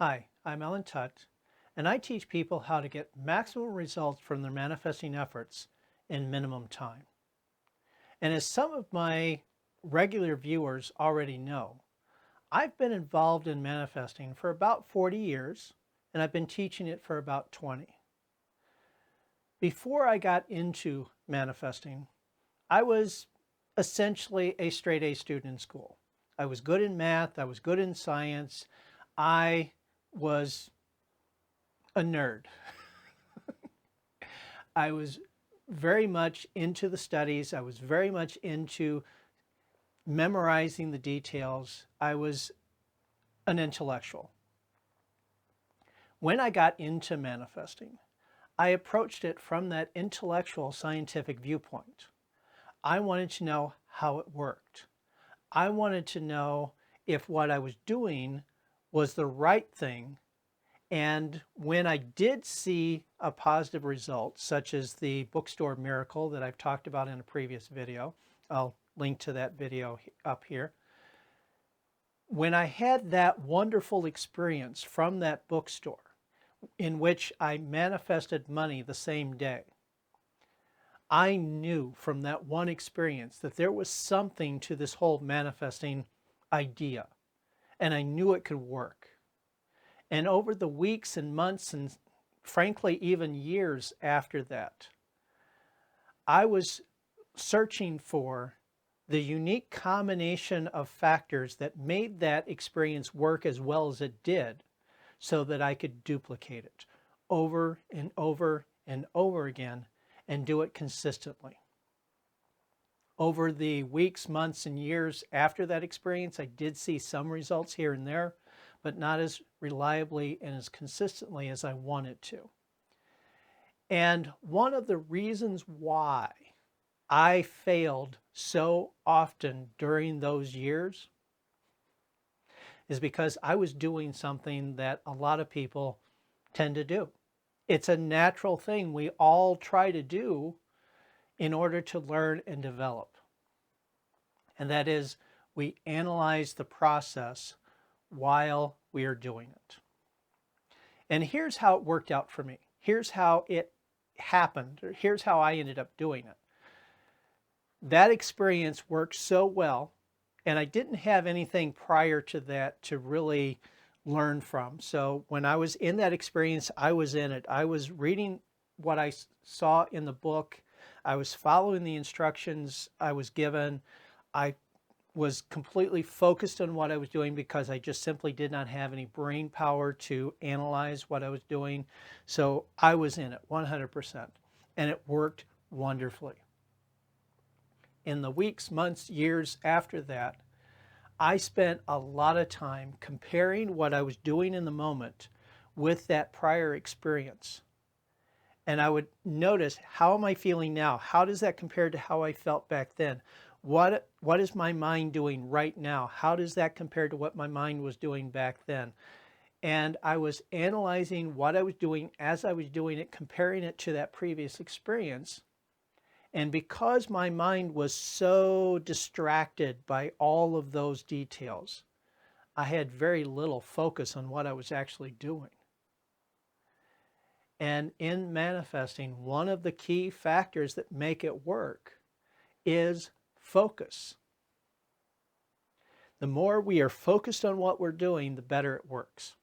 Hi, I'm Tutt, and I teach people how to get maximum results from their manifesting efforts in minimum time. And as some of my regular viewers already know, I've been involved in manifesting for about 40 years, and I've been teaching it for about 20. Before I got into manifesting, I was essentially a straight A student in school. I was good in math, I was good in science, I was a nerd. I was very much into the studies. I was very much into memorizing the details. I was an intellectual. When I got into manifesting, I approached it from that intellectual scientific viewpoint. I wanted to know how it worked. I wanted to know if what I was doing was the right thing. And when I did see a positive result, such as the bookstore miracle that I've talked about in a previous video, I'll link to that video up here. When I had that wonderful experience from that bookstore in which I manifested money the same day, I knew from that one experience that there was something to this whole manifesting idea, and I knew it could work. And over the weeks and months and frankly even years after that, I was searching for the unique combination of factors that made that experience work as well as it did so that I could duplicate it over and over and over again and do it consistently. Over the weeks, months, and years after that experience, I did see some results here and there, but not as reliably and as consistently as I wanted to. And one of the reasons why I failed so often during those years is because I was doing something that a lot of people tend to do. It's a natural thing we all try to do in order to learn and develop. And that is, we analyze the process while we are doing it. And here's how it worked out for me. Here's how it happened. Or here's how I ended up doing it. That experience worked so well, and I didn't have anything prior to that to really learn from. So when I was in that experience, I was in it. I was reading what I saw in the book. I was following the instructions I was given. I was completely focused on what I was doing because I just simply did not have any brain power to analyze what I was doing. So I was in it 100%, and it worked wonderfully. In the weeks, months, years after that, I spent a lot of time comparing what I was doing in the moment with that prior experience. And I would notice, how am I feeling now? How does that compare to how I felt back then? What is my mind doing right now? How does that compare to what my mind was doing back then? And I was analyzing what I was doing as I was doing it, comparing it to that previous experience. And because my mind was so distracted by all of those details, I had very little focus on what I was actually doing. And in manifesting, one of the key factors that make it work is focus. The more we are focused on what we're doing, the better it works.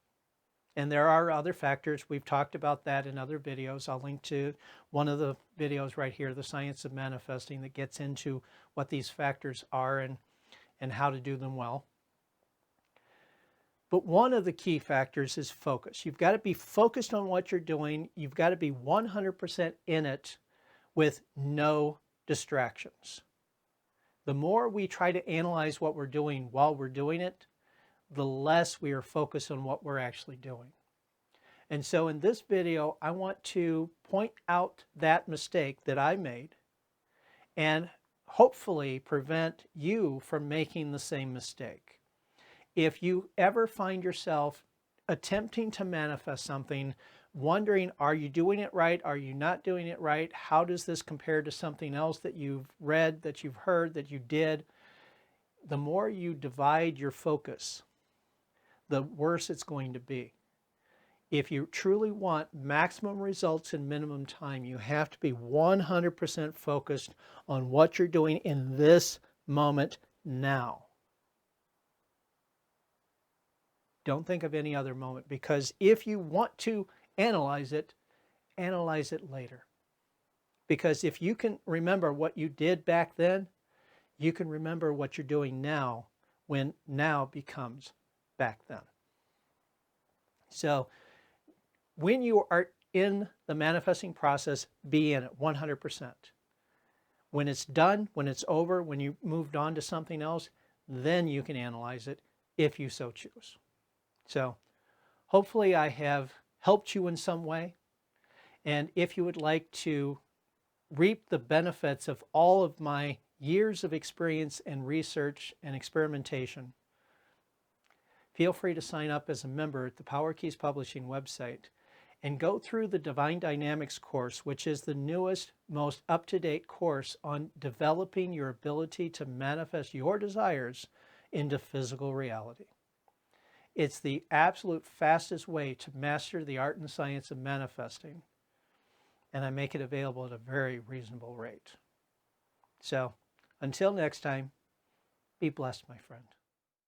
And there are other factors. We've talked about that in other videos. I'll link to one of the videos right here, The Science of Manifesting, that gets into what these factors are and how to do them well. But one of the key factors is focus. You've got to be focused on what you're doing. You've got to be 100% in it with no distractions. The more we try to analyze what we're doing while we're doing it, the less we are focused on what we're actually doing. And so in this video, I want to point out that mistake that I made and hopefully prevent you from making the same mistake. If you ever find yourself attempting to manifest something, wondering, are you doing it right? Are you not doing it right? How does this compare to something else that you've read, that you've heard, that you did? The more you divide your focus, the worse it's going to be. If you truly want maximum results in minimum time, you have to be 100% focused on what you're doing in this moment now. Don't think of any other moment, because if you want to analyze it later. Because if you can remember what you did back then, you can remember what you're doing now when now becomes back then. So when you are in the manifesting process, be in it 100%. When it's done, when it's over, when you moved on to something else, then you can analyze it if you so choose. So hopefully I have helped you in some way. And if you would like to reap the benefits of all of my years of experience and research and experimentation, feel free to sign up as a member at the Power Keys Publishing website and go through the Divine Dynamics course, which is the newest, most up-to-date course on developing your ability to manifest your desires into physical reality. It's the absolute fastest way to master the art and science of manifesting, and I make it available at a very reasonable rate. So, until next time, be blessed, my friend.